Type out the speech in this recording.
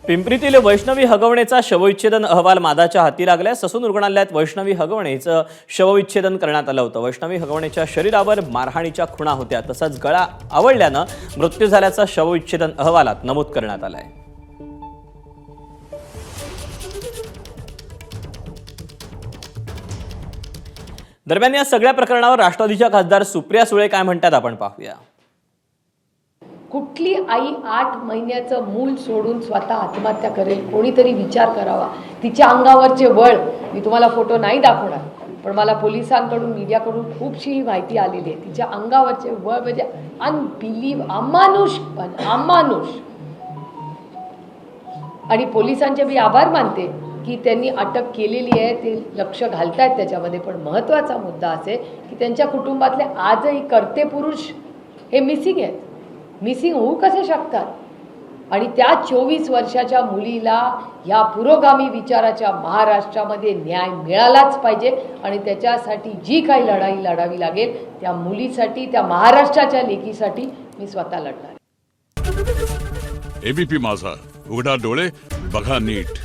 पिंपरीतील वैष्णवी हगवणेचा शवविच्छेदन अहवाल मादाच्या हाती लागला। ससून रुग्णालयात वैष्णवी हगवणेचं शवविच्छेदन करण्यात आलं होतं। वैष्णवी हगवणेच्या शरीरावर मारहाणीच्या खुणा होत्या, तसंच गळा आवळल्यानं मृत्यू झाल्याचा शवविच्छेदन अहवालात नमूद करण्यात आलंय। दरम्यान या सगळ्या प्रकरणावर राष्ट्रवादीच्या खासदार सुप्रिया सुळे काय म्हणतात आपण पाहूया। कुठली आई 8 महिन्याचं मूल सोडून स्वतः आत्महत्या करेल? कोणीतरी विचार करावा। तिच्या अंगावरचे वळ मी तुम्हाला फोटो नाही दाखवणार, पण मला पोलिसांकडून मीडियाकडून खूपशी माहिती आलेली आहे। तिच्या अंगावरचे वळ म्हणजे अमानुष आणि पोलिसांचे मी आभार मानते की त्यांनी अटक केलेली आहे, ते लक्ष घालतायत त्याच्यामध्ये। पण महत्त्वाचा मुद्दा असे की त्यांच्या कुटुंबातले आजही कर्ते पुरुष हे मिसिंग आहेत। मिसिंग होऊ कसे शकतात? आणि त्या 24 वर्षाच्या मुलीला या पुरोगामी विचाराच्या महाराष्ट्रामध्ये न्याय मिळालाच पाहिजे आणि त्याच्यासाठी जी काही लढाई लढावी लागेल त्या मुलीसाठी, त्या महाराष्ट्राच्या लेकीसाठी मी स्वतः लढणार। एबीपी माझा, उघडा डोळे बघा नीट।